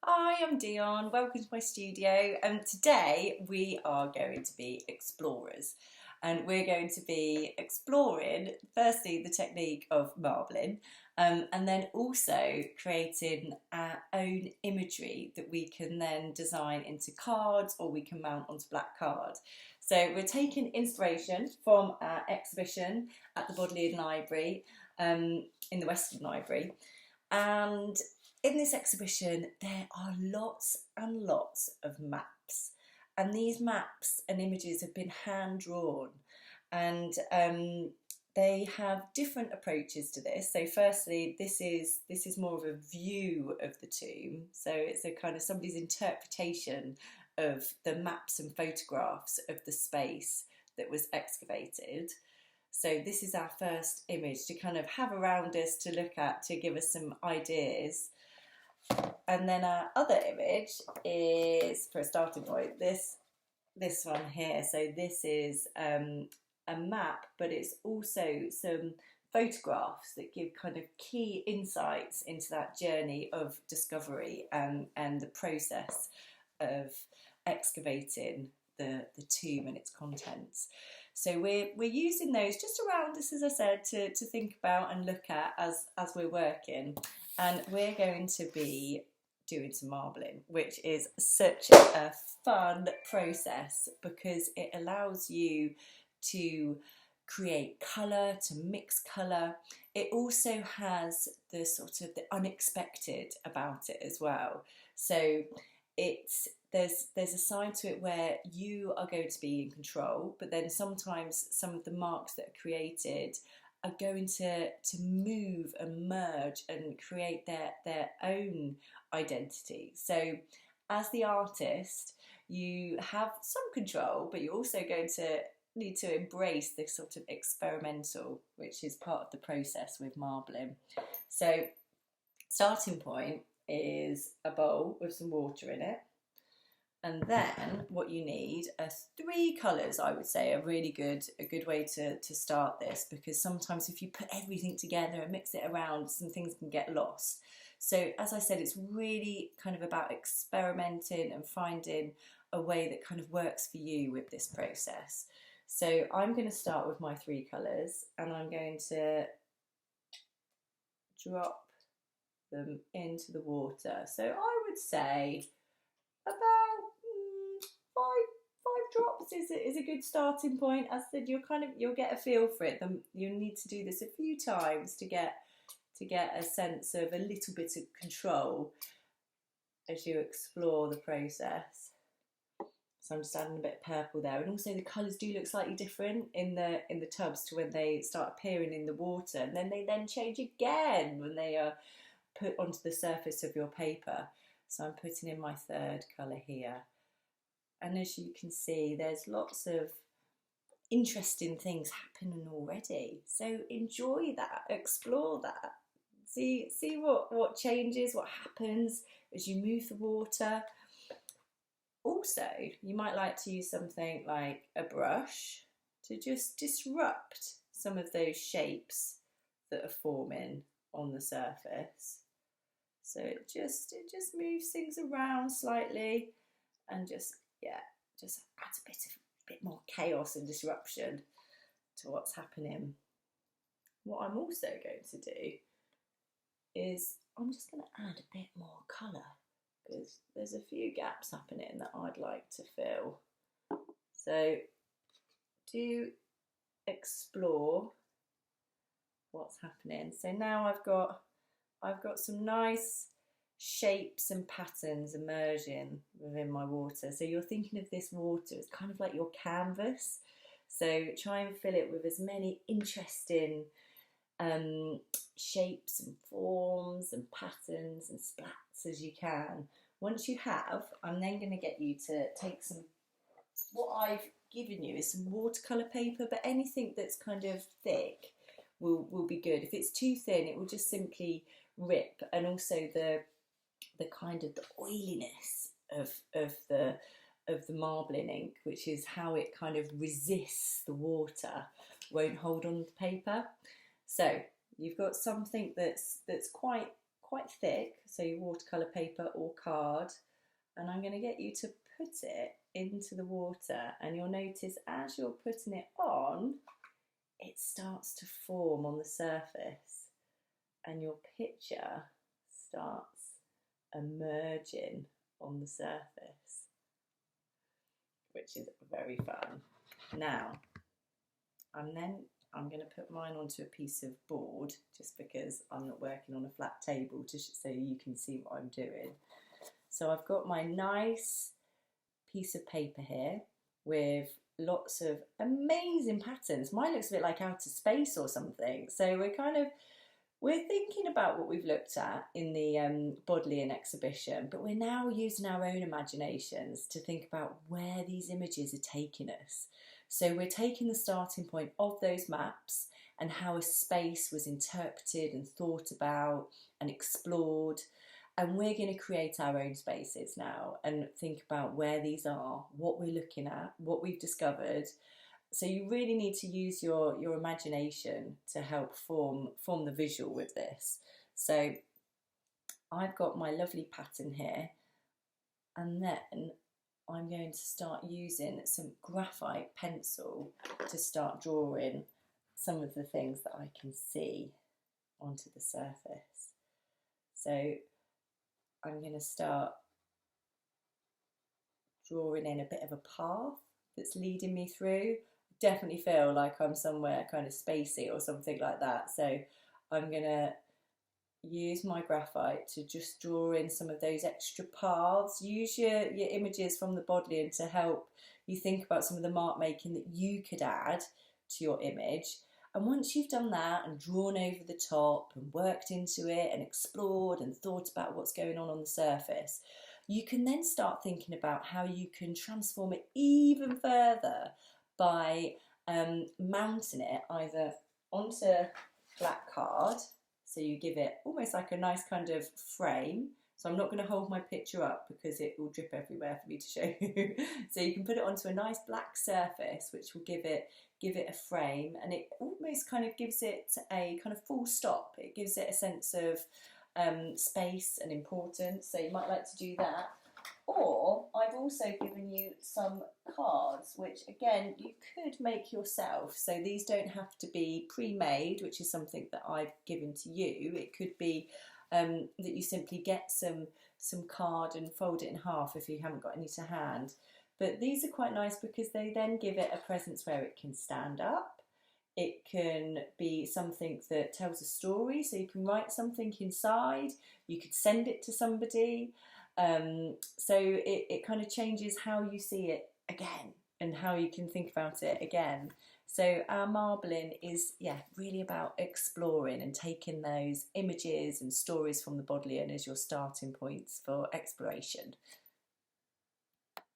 Hi, I'm Dion. Welcome to my studio. And today we are going to be explorers, and we're going to be exploring firstly the technique of marbling, and then also creating our own imagery that we can then design into cards or we can mount onto black card. So we're taking inspiration from our exhibition at the Bodleian Library, in the Western Library, and in this exhibition, there are lots and lots of maps, and these maps and images have been hand drawn, and they have different approaches to this. So, firstly, this is more of a view of the tomb. So it's a kind of somebody's interpretation of the maps and photographs of the space that was excavated. So this is our first image to kind of have around us to look at to give us some ideas. And then our other image is, for a starting point, this one here. So this is a map, but it's also some photographs that give kind of key insights into that journey of discovery and the process of excavating the tomb and its contents. So we're using those just around us, as I said, to think about and look at as we're working. And we're going to be doing some marbling, which is such a fun process because it allows you to create colour, to mix colour. It also has the sort of the unexpected about it as well. So there's a side to it where you are going to be in control, but then sometimes some of the marks that are created are going to move and merge and create their own identity. So as the artist, you have some control, but you're also going to need to embrace this sort of experimental, which is part of the process with marbling. So starting point is a bowl with some water in it. And then what you need are three colours, I would say, are really a good way to start this, because sometimes if you put everything together and mix it around, some things can get lost. So as I said, it's really kind of about experimenting and finding a way that kind of works for you with this process. So I'm going to start with my three colours, and I'm going to drop them into the water. So I would say about five drops is a good starting point. As I said, you'll get a feel for it. You'll need to do this a few times to get a sense of a little bit of control as you explore the process. So I'm just adding a bit of purple there, and also the colours do look slightly different in the tubs to when they start appearing in the water, and then they change again when they are put onto the surface of your paper. So I'm putting in my third colour here. And as you can see, there's lots of interesting things happening already. So enjoy that, explore that. See what changes, what happens as you move the water. Also, you might like to use something like a brush to just disrupt some of those shapes that are forming on the surface. So it just moves things around slightly and just adds a bit more chaos and disruption to what's happening. What I'm also going to do is I'm just going to add a bit more colour, because there's a few gaps happening that I'd like to fill. So do explore what's happening. So now I've got some nice shapes and patterns emerging within my water. So you're thinking of this water as kind of like your canvas. So try and fill it with as many interesting shapes and forms and patterns and splats as you can. Once you have, I'm then going to get you to take some, what I've given you is some watercolour paper, but anything that's kind of thick will be good. If it's too thin, it will just simply rip, and also the kind of the oiliness of the marbling ink, which is how it kind of resists the water, won't hold on to the paper. So you've got something that's quite quite thick, so your watercolour paper or card, and I'm going to get you to put it into the water, and you'll notice as you're putting it on, it starts to form on the surface and your picture starts emerging on the surface, which is very fun. Now, I'm going to put mine onto a piece of board, just because I'm not working on a flat table, so you can see what I'm doing. So I've got my nice piece of paper here with lots of amazing patterns. Mine looks a bit like outer space or something. So we're thinking about what we've looked at in the Bodleian exhibition, but we're now using our own imaginations to think about where these images are taking us. So we're taking the starting point of those maps and how a space was interpreted and thought about and explored, and we're going to create our own spaces now and think about where these are, what we're looking at, what we've discovered. So you really need to use your imagination to help form the visual with this. So I've got my lovely pattern here, and then I'm going to start using some graphite pencil to start drawing some of the things that I can see onto the surface. So I'm going to start drawing in a bit of a path that's leading me through. Definitely feel like I'm somewhere kind of spacey or something like that. So I'm going to use my graphite to just draw in some of those extra paths. Use your images from the Bodleian to help you think about some of the mark making that you could add to your image. And once you've done that and drawn over the top and worked into it and explored and thought about what's going on the surface, you can then start thinking about how you can transform it even further by mounting it either onto black card, so you give it almost like a nice kind of frame. So I'm not going to hold my picture up because it will drip everywhere for me to show you. So you can put it onto a nice black surface, which will give it a frame, and it almost kind of gives it a kind of full stop. It gives it a sense of space and importance. So you might like to do that. Or I've also given you some cards, which again you could make yourself. So these don't have to be pre-made, which is something that I've given to you. It could be that you simply get some card and fold it in half if you haven't got any to hand. But these are quite nice because they then give it a presence where it can stand up. It can be something that tells a story, so you can write something inside. You could send it to somebody. So it kind of changes how you see it again and how you can think about it again. So our marbling is, really about exploring and taking those images and stories from the Bodleian as your starting points for exploration.